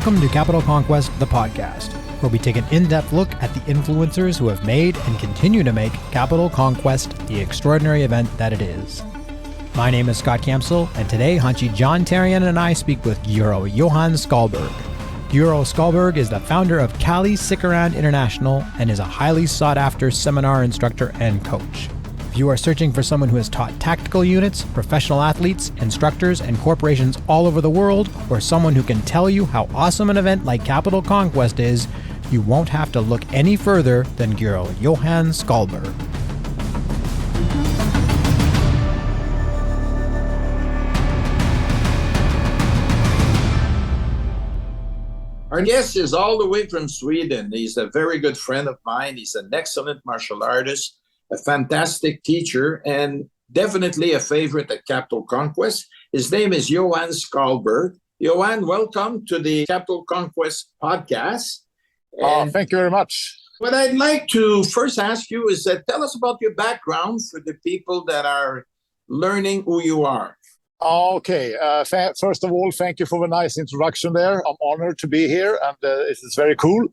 Welcome to Capital Conquest, the podcast, where we take an in-depth look at the influencers who have made and continue to make Capital Conquest the extraordinary event that it is. My name is Scott Campsall, and today Hanshi Therien and I speak with Guro Johan Skalberg. Guro Skalberg is the founder of Cali Sikaran International and is a highly sought-after seminar instructor and coach. If you are searching for someone who has taught tactical units, professional athletes, instructors, and corporations all over the world, or someone who can tell you how awesome an event like Capital Conquest is, you won't have to look any further than Guro Johan Skalberg. Our guest is all the way from Sweden. He's a very good friend of mine. He's an excellent martial artist, a fantastic teacher, and definitely a favorite at Capital Conquest. His name is Johan Skalberg. Johan, welcome to the Capital Conquest podcast. Thank you very much. What I'd like to first ask you is tell us about your background for the people that are learning who you are. Okay. First of all, thank you for the nice introduction there. I'm honored to be here, and it is very cool.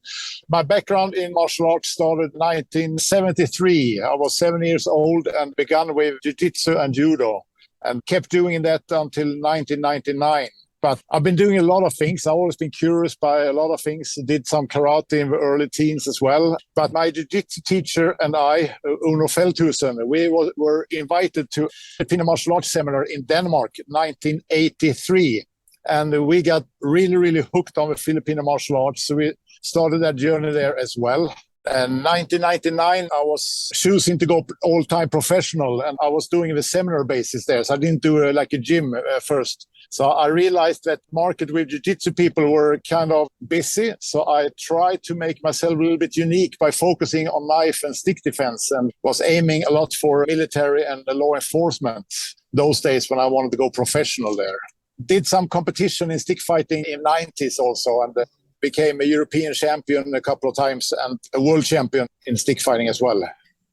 My background in martial arts started in 1973. I was 7 years old and began with jiu-jitsu and judo and kept doing that until 1999. But I've been doing a lot of things. I've always been curious by a lot of things. Did some karate in the early teens as well. But my jiu-jitsu teacher and I, Uno Feldhusen, we were invited to a Filipino martial arts seminar in Denmark in 1983. And we got really, really hooked on the Filipino martial arts. So we started that journey there as well. And 1999, I was choosing to go all-time professional, and I was doing the seminar basis there. So I didn't do like a gym first. So I realized that market with jiu-jitsu people were kind of busy. So I tried to make myself a little bit unique by focusing on knife and stick defense, and was aiming a lot for military and law enforcement those days when I wanted to go professional there. Did some competition in stick fighting in 90s also, and became a European champion a couple of times and a world champion in stick fighting as well.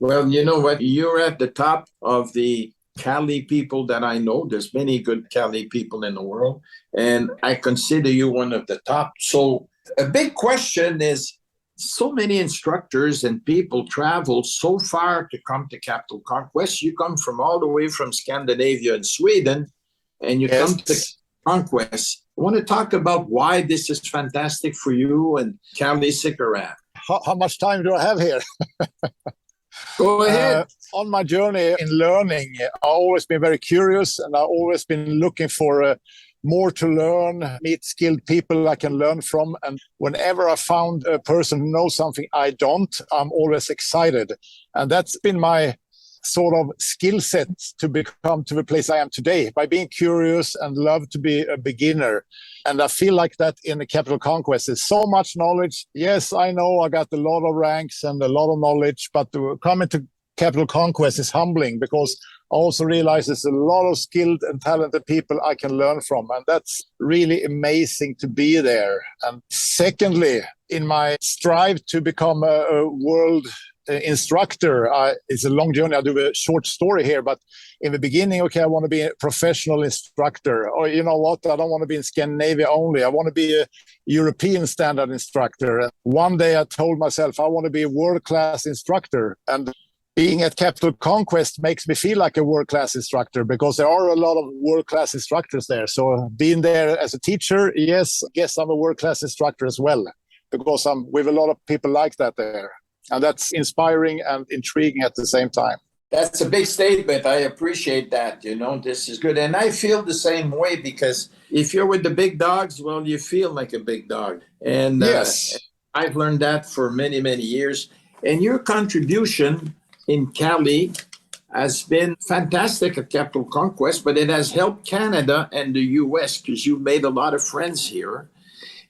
Well, you know what? You're at the top of the Cali people that I know. There's many good Cali people in the world, and I consider you one of the top. So a big question is, so many instructors and people travel so far to come to Capital Conquest. You come from all the way from Scandinavia and Sweden, and you come to Conquest. I want to talk about why this is fantastic for you and Cali Sikaran. How much time do I have here? Go ahead. On my journey in learning, I've always been very curious, and I've always been looking for more to learn, meet skilled people I can learn from. And whenever I found a person who knows something I don't, I'm always excited. And that's been my sort of skill set to become to the place I am today, by being curious and love to be a beginner. And I feel like that in the Capital Conquest. There's so much knowledge. Yes, I know I got a lot of ranks and a lot of knowledge, but coming to Capital Conquest is humbling, because I also realize there's a lot of skilled and talented people I can learn from. And that's really amazing to be there. And secondly, in my strive to become a world instructor, it's a long journey. I'll do a short story here, but in the beginning, I want to be a professional instructor. Or you know what? I don't want to be in Scandinavia only. I want to be a European standard instructor. And one day I told myself I want to be a world-class instructor. And being at Capital Conquest makes me feel like a world-class instructor, because there are a lot of world-class instructors there. So being there as a teacher, yes, I guess I'm a world-class instructor as well, because I'm with a lot of people like that there. And that's inspiring and intriguing at the same time. That's a big statement. I appreciate that. You know, this is good. And I feel the same way, because if you're with the big dogs, well, you feel like a big dog. And yes, I've learned that for many, many years. And your contribution in Cali has been fantastic at Capital Conquest, but it has helped Canada and the US, because you made a lot of friends here.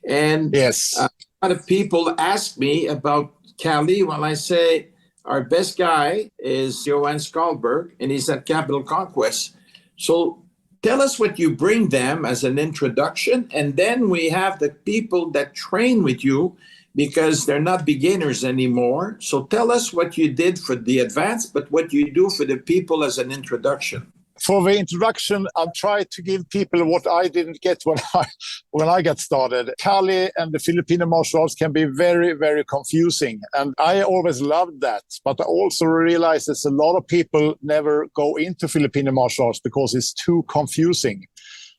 And yes, a lot of people ask me about Cali. Well, I say our best guy is Johan Skalberg, and he's at Capital Conquest. So tell us what you bring them as an introduction, and then we have the people that train with you, because they're not beginners anymore. So tell us what you did for the advanced, but what you do for the people as an introduction. For the introduction, I'll try to give people what I didn't get when I got started. Kali and the Filipino martial arts can be very, very confusing. And I always loved that. But I also realized that a lot of people never go into Filipino martial arts because it's too confusing.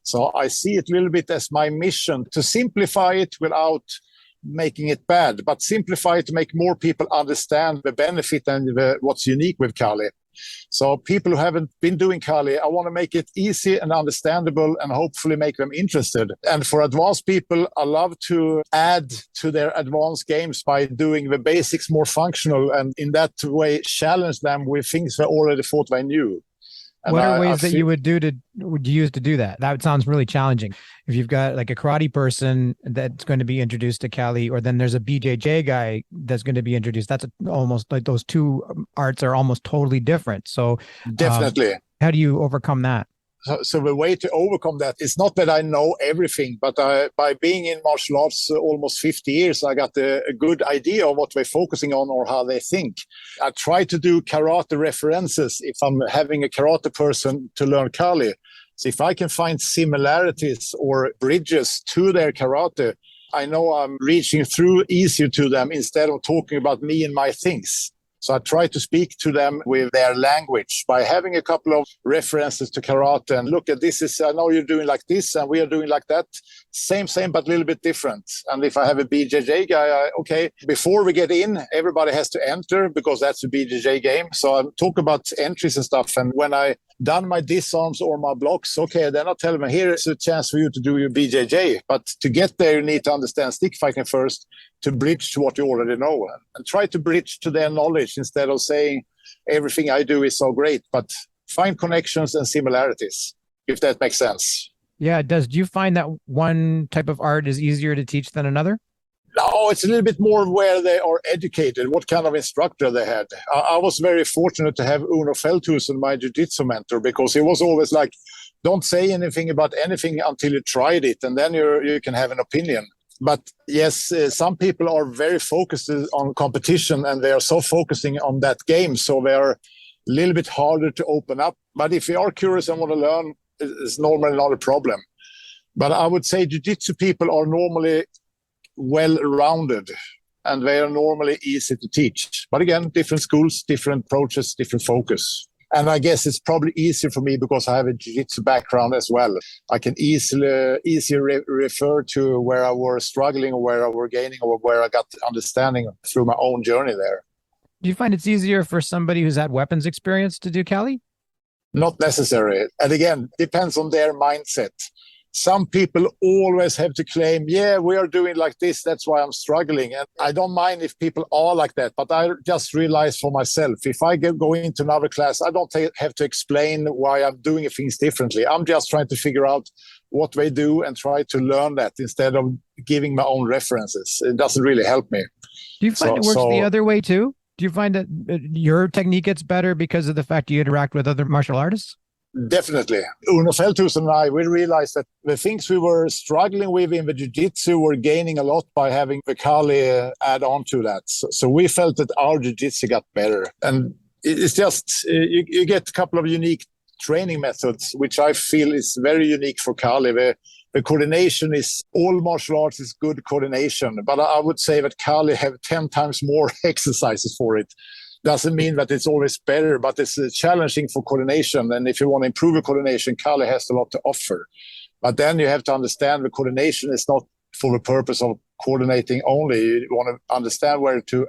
So I see it a little bit as my mission to simplify it without making it bad, but simplify it to make more people understand the benefit and what's unique with Kali. So people who haven't been doing Kali, I want to make it easy and understandable and hopefully make them interested. And for advanced people, I love to add to their advanced games by doing the basics more functional and in that way challenge them with things they already thought they knew. And what are ways that you would use to do that? That sounds really challenging. If you've got like a karate person that's going to be introduced to Kali, or then there's a BJJ guy that's going to be introduced, that's almost like those two arts are almost totally different. So definitely. How do you overcome that? So the way to overcome that is not that I know everything, but by being in martial arts almost 50 years, I got a good idea of what they're focusing on or how they think. I try to do karate references if I'm having a karate person to learn Kali. So if I can find similarities or bridges to their karate, I know I'm reaching through easier to them instead of talking about me and my things. So I try to speak to them with their language by having a couple of references to karate and look at this I know you're doing like this and we are doing like that. Same, but a little bit different. And if I have a BJJ guy, okay, before we get in, everybody has to enter because that's a BJJ game. So I talk about entries and stuff. And when I done my disarms or my blocks, okay, then I'll tell them, here is a chance for you to do your BJJ. But to get there, you need to understand stick fighting first to bridge to what you already know and try to bridge to their knowledge instead of saying everything I do is so great, but find connections and similarities, if that makes sense. Yeah, it does. Do you find that one type of art is easier to teach than another? No, it's a little bit more where they are educated, what kind of instructor they had. I was very fortunate to have Uno Feldhusen, my jiu-jitsu mentor, because he was always like, don't say anything about anything until you tried it, and then you can have an opinion. But yes, some people are very focused on competition and they are so focusing on that game. So they are a little bit harder to open up. But if you are curious and want to learn, it's normally not a problem. But I would say jiu-jitsu people are normally well-rounded and they are normally easy to teach. But again, different schools, different approaches, different focus. And I guess it's probably easier for me because I have a jiu-jitsu background as well. I can easier refer to where I was struggling or where I were gaining or where I got understanding through my own journey there. Do you find it's easier for somebody who's had weapons experience to do Kali? Not necessary. And again, depends on their mindset. Some people always have to claim, yeah, we are doing like this, that's why I'm struggling. And I don't mind if people are like that, but I just realize for myself, if I go into another class, I don't have to explain why I'm doing things differently. I'm just trying to figure out what they do and try to learn that instead of giving my own references. It doesn't really help me. Do you find it works the other way too? Do you find that your technique gets better because of the fact you interact with other martial artists? Definitely. Uno Feldhusen and I, we realized that the things we were struggling with in the jiu-jitsu were gaining a lot by having the Kali add on to that. So we felt that our jiu-jitsu got better. And it's just, you get a couple of unique training methods, which I feel is very unique for Kali. The coordination is, all martial arts is good coordination, but I would say that Kali have 10 times more exercises for it. Doesn't mean that it's always better, but it's challenging for coordination. And if you want to improve your coordination, Kali has a lot to offer. But then you have to understand the coordination is not for the purpose of coordinating only. You want to understand where to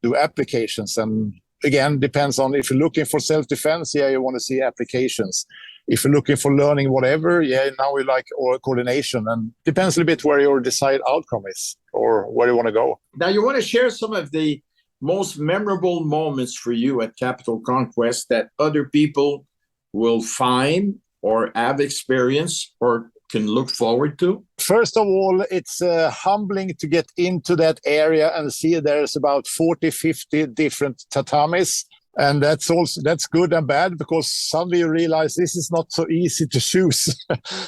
do applications. And again, depends on if you're looking for self-defense, yeah, you want to see applications. If you're looking for learning whatever, yeah, now we like or coordination. And depends a little bit where your desired outcome is or where you want to go. Now, you want to share some of the most memorable moments for you at Capital Conquest that other people will find or have experienced or can look forward to? First of all, it's humbling to get into that area and see there's about 40, 50 different tatamis. And that's good and bad because suddenly you realize this is not so easy to choose.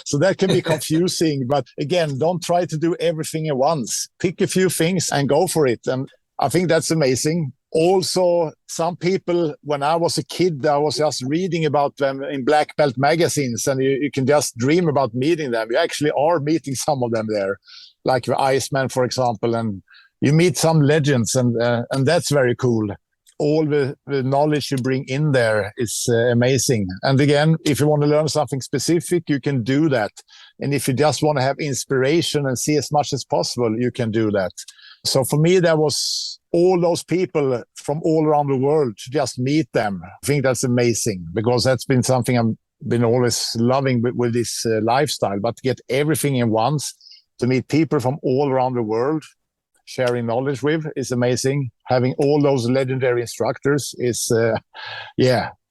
So that can be confusing. But again, don't try to do everything at once. Pick a few things and go for it. And I think that's amazing. Also, some people, when I was a kid, I was just reading about them in black belt magazines, and you can just dream about meeting them. You actually are meeting some of them there, like the Iceman, for example, and you meet some legends, and that's very cool. All the knowledge you bring in there is amazing. And again, if you want to learn something specific, you can do that. And if you just want to have inspiration and see as much as possible, you can do that. So for me, there was all those people from all around the world, to just meet them. I think that's amazing, because that's been something I've been always loving with this lifestyle. But to get everything in once, to meet people from all around the world, sharing knowledge with, is amazing. Having all those legendary instructors is,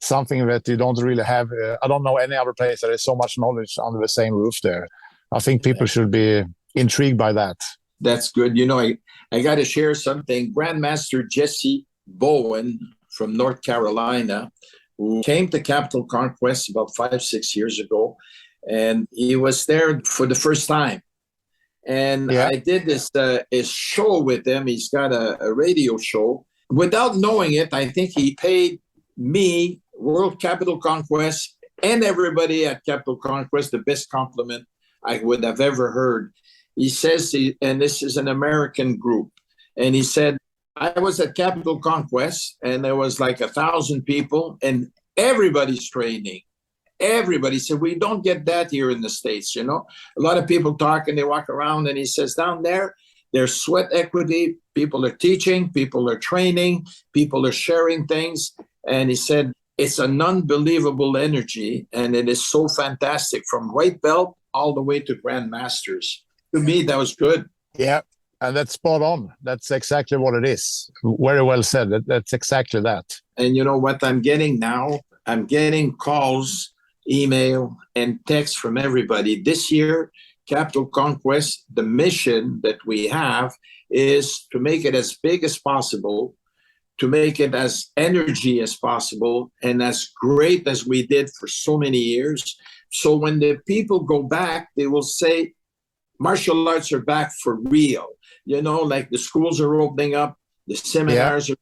something that you don't really have. I don't know any other place that has so much knowledge under the same roof there. I think people should be intrigued by that. That's good. You know, I got to share something. Grandmaster Jesse Bowen from North Carolina, who came to Capital Conquest about 5-6 years ago, and he was there for the first time. And I did this his show with him. He's got a radio show. Without knowing it, I think he paid me, World Capital Conquest, and everybody at Capital Conquest the best compliment I would have ever heard. He says, and this is an American group, and he said, I was at Capital Conquest, and there was like 1,000 people, and everybody's training. Everybody said, we don't get that here in the States, you know. A lot of people talk and they walk around, and he says, down there, there's sweat equity. People are teaching, people are training, people are sharing things. And he said, it's an unbelievable energy, and it is so fantastic, from white belt all the way to grandmasters. To me, that was good. Yeah, and that's spot on. That's exactly what it is. Very well said. That's exactly that. And you know what I'm getting now? I'm getting calls, email, and text from everybody. This year, Capital Conquest, the mission that we have is to make it as big as possible, to make it as energy as possible, and as great as we did for so many years. So when the people go back, they will say, martial arts are back for real. You know, like the schools are opening up, the seminars are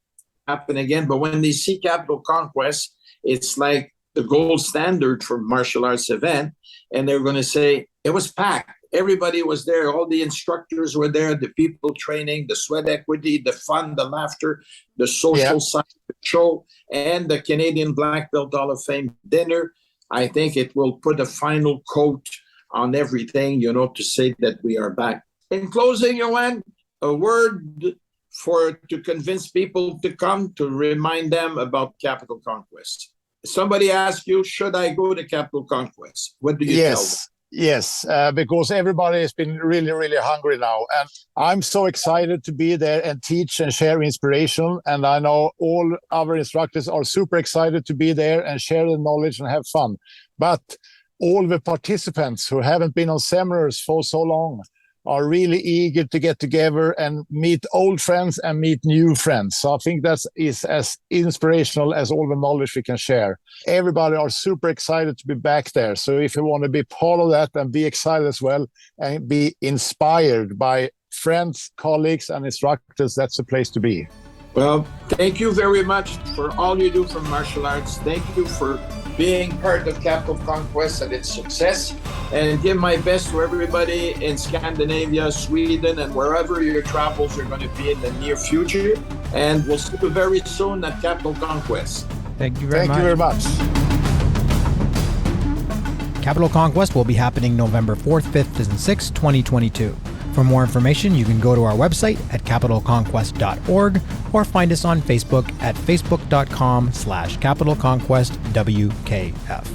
happening again. But when they see Capital Conquest, it's like the gold standard for martial arts event. And they're going to say, it was packed. Everybody was there. All the instructors were there, the people training, the sweat equity, the fun, the laughter, the social side of the show, and the Canadian Black Belt Hall of Fame dinner. I think it will put a final coat on everything, you know, to say that we are back. In closing, Johan, a word to convince people to come, to remind them about Capital Conquest. Somebody asks you, should I go to Capital Conquest? What do you tell them? Yes, because everybody has been really, really hungry now. And I'm so excited to be there and teach and share inspiration. And I know all our instructors are super excited to be there and share the knowledge and have fun. But all the participants who haven't been on seminars for so long are really eager to get together and meet old friends and meet new friends. So I think that is as inspirational as all the knowledge we can share. Everybody are super excited to be back there. So if you want to be part of that and be excited as well and be inspired by friends, colleagues, and instructors, that's the place to be. Well, thank you very much for all you do for martial arts. Thank you for being part of Capital Conquest and its success, and give my best to everybody in Scandinavia, Sweden, and wherever your travels are going to be in the near future. And we'll see you very soon at Capital Conquest. Thank you very much. Thank you very much. Capital Conquest will be happening November 4th, 5th, and 6th, 2022. For more information, you can go to our website at capitalconquest.org or find us on Facebook at facebook.com/capitalconquestwkf.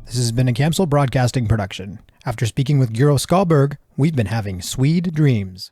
This has been a Campsall Broadcasting production. After speaking with Guro Skalberg, we've been having sweet dreams.